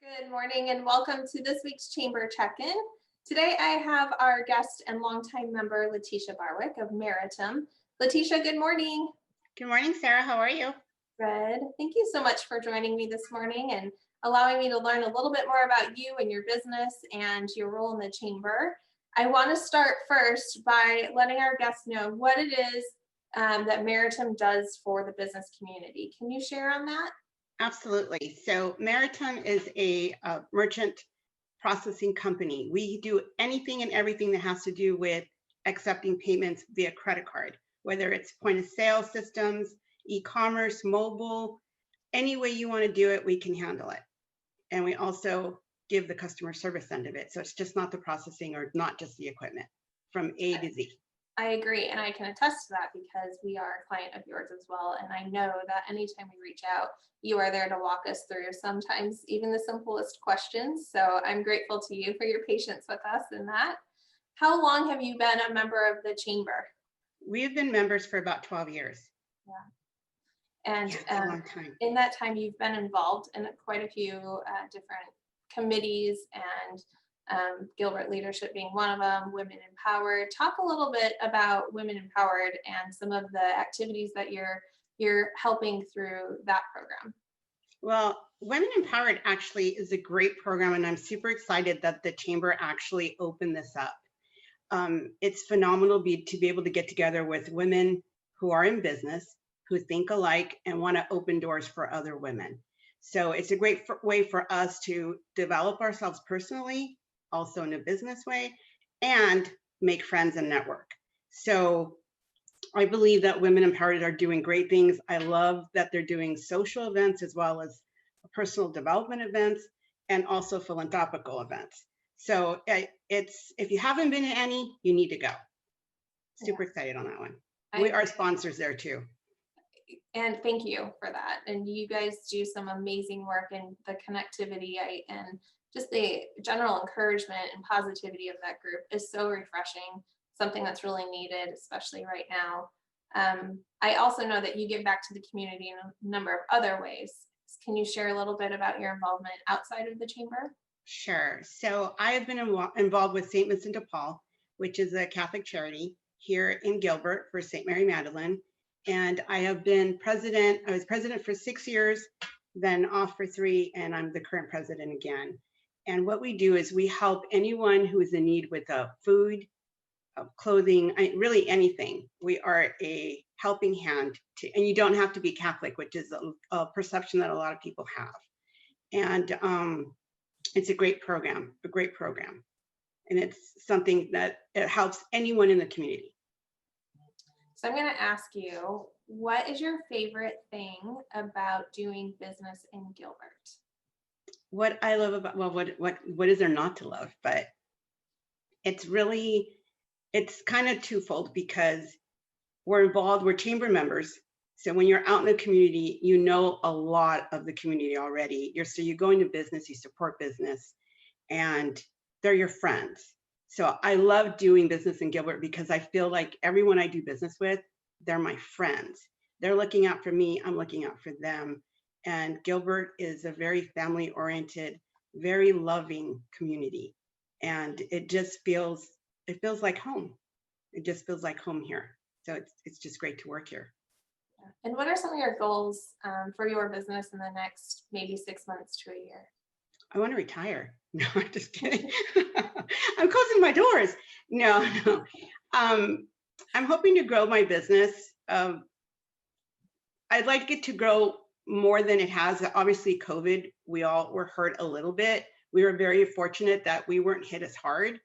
Good morning and welcome to this week's Chamber Check-In. Today I have our guest and longtime member, Leticia Barwick of Meritum. Leticia, good morning. Good morning, Sarah. How are you? Good. Thank you so much for joining me this morning and allowing me to learn a little bit more about you and your business and your role in the Chamber. I want to start first by letting our guests know what it is that Meritum does for the business community. Can you share on that? Absolutely. So Meritum is a merchant processing company. We do anything and everything that has to do with accepting payments via credit card, whether it's point of sale systems, e-commerce, mobile, any way you want to do it, we can handle it. And we also give the customer service end of it. So it's just not the processing or not just the equipment from A to Z. I agree, and I can attest to that because we are a client of yours as well. And I know that anytime we reach out, you are there to walk us through sometimes even the simplest questions. So I'm grateful to you for your patience with us in that. How long have you been a member of the Chamber? We have been members for about 12 years. Yeah. And it's a long time. In that time, you've been involved in quite a few different committees and Gilbert leadership being one of them, Women Empowered. Talk a little bit about Women Empowered and some of the activities that you're helping through that program. Well, Women Empowered actually is a great program, and I'm super excited that the Chamber actually opened this up. It's phenomenal to be able to get together with women who are in business, who think alike, and want to open doors for other women. So it's a great way for us to develop ourselves personally, also in a business way, and make friends and network. So I believe that Women Empowered are doing great things. I love that they're doing social events as well as personal development events and also philanthropical events. So if you haven't been to any, you need to go. Super excited on that one. We are sponsors there too. And thank you for that. And you guys do some amazing work, and the connectivity and just the general encouragement and positivity of that group is so refreshing, something that's really needed, especially right now. I also know that you give back to the community in a number of other ways. Can you share a little bit about your involvement outside of the Chamber? Sure. So I have been involved with St. Vincent de Paul, which is a Catholic charity here in Gilbert for St. Mary Magdalene. And I have been president. I was president for 6 years, then off for 3, and I'm the current president again. And what we do is we help anyone who is in need with food, clothing, really anything. We are a helping hand and you don't have to be Catholic, which is a perception that a lot of people have. And it's a great program. And it's something that it helps anyone in the community. So I'm going to ask you, what is your favorite thing about doing business in Gilbert? What I love about, well, what is there not to love? But it's kind of twofold because we're involved, we're Chamber members. So when you're out in the community, you know a lot of the community already. So you go into business, you support business, and they're your friends. So I love doing business in Gilbert because I feel like everyone I do business with, they're my friends. They're looking out for me, I'm looking out for them. And Gilbert is a very family-oriented, very loving community. And it feels like home. It just feels like home here. So it's just great to work here. And what are some of your goals for your business in the next maybe 6 months to a year? I want to retire. No, I'm just kidding. I'm closing my doors. No. I'm hoping to grow my business. I'd like it to grow more than it has. Obviously, COVID, we all were hurt a little bit. We were very fortunate that we weren't hit as hard,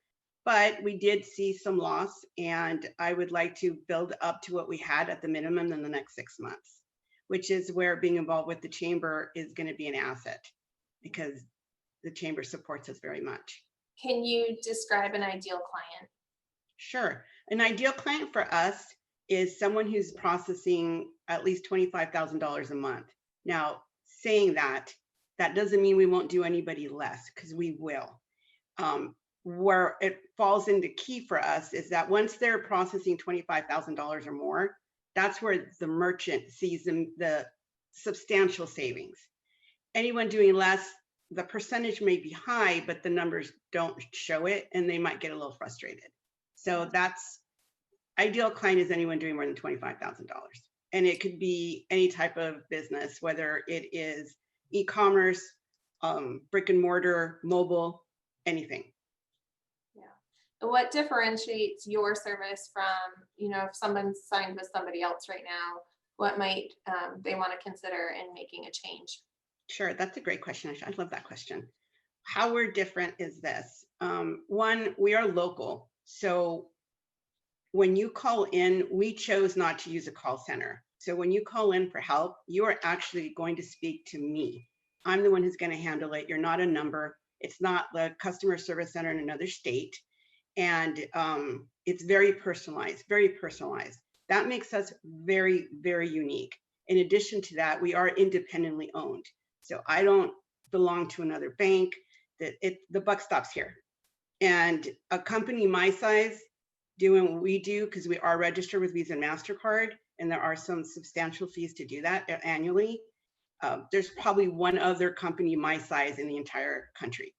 but we did see some loss, and I would like to build up to what we had at the minimum in the next 6 months, which is where being involved with the Chamber is going to be an asset because the Chamber supports us very much. Can you describe an ideal client? Sure. An ideal client for us is someone who's processing at least $25,000 a month. Now, saying that doesn't mean we won't do anybody less, because we will. Where it falls into key for us is that once they're processing $25,000 or more, that's where the merchant sees the substantial savings. Anyone doing less, the percentage may be high, but the numbers don't show it, and they might get a little frustrated. So that's ideal client is anyone doing more than $25,000. And it could be any type of business, whether it is e-commerce, brick and mortar, mobile, anything. Yeah. What differentiates your service from, if someone's signed with somebody else right now, what might they want to consider in making a change? Sure, that's a great question. I love that question. How we're different is this. One, we are local. So when you call in, we chose not to use a call center. So when you call in for help, you are actually going to speak to me. I'm the one who's going to handle it. You're not a number. It's not the customer service center in another state. And it's very personalized, very personalized. That makes us very, very unique. In addition to that, we are independently owned. So I don't belong to another bank. The buck stops here. And a company my size doing what we do, because we are registered with Visa and MasterCard, and there are some substantial fees to do that annually. There's probably one other company my size in the entire country.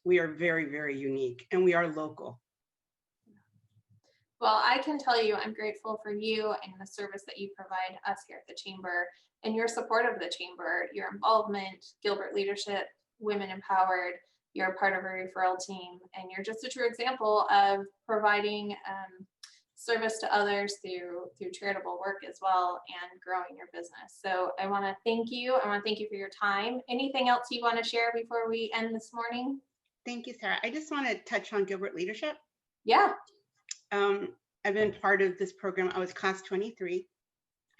We are very, very unique, and we are local. Well, I can tell you, I'm grateful for you and the service that you provide us here at the Chamber and your support of the Chamber, your involvement, Gilbert Leadership, Women Empowered. You're part of a referral team, and you're just a true example of providing service to others through charitable work as well, and growing your business. So I want to thank you. I want to thank you for your time. Anything else you want to share before we end this morning? Thank you, Sarah. I just want to touch on Gilbert Leadership. Yeah. I've been part of this program. I was class 23.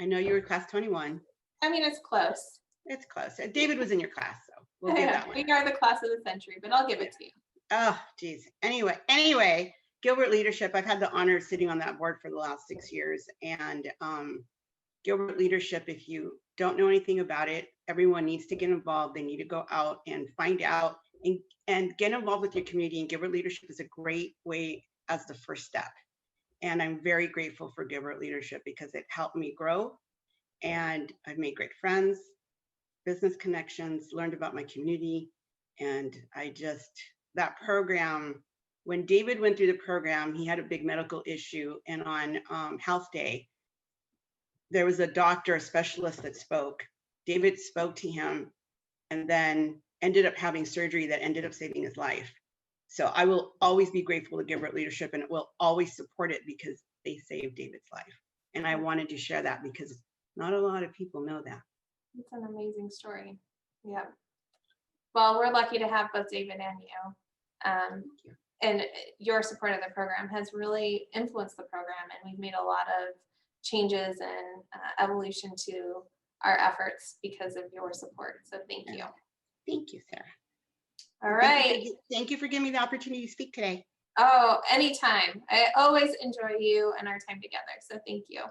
I know you were class 21. I mean, it's close. It's close. David was in your class, so we'll give that one. We are the class of the century, but I'll give it to you. Oh, geez. Anyway, Gilbert Leadership, I've had the honor of sitting on that board for the last 6 years. And Gilbert Leadership, if you don't know anything about it, everyone needs to get involved. They need to go out and find out and get involved with your community. And Gilbert Leadership is a great way as the first step. And I'm very grateful for Gilbert Leadership because it helped me grow. And I've made great friends, business connections, learned about my community. And that program, when David went through the program, he had a big medical issue. And on Health Day, there was a doctor, a specialist that spoke. David spoke to him and then ended up having surgery that ended up saving his life. So I will always be grateful to Gilbert Leadership, and will always support it because they saved David's life. And I wanted to share that because not a lot of people know that. It's an amazing story. Yeah. Well, we're lucky to have both David and you. And your support of the program has really influenced the program, and we've made a lot of changes and evolution to our efforts because of your support. So thank you. Thank you, Sarah. All right. Thank you for giving me the opportunity to speak today. Oh, anytime. I always enjoy you and our time together. So thank you.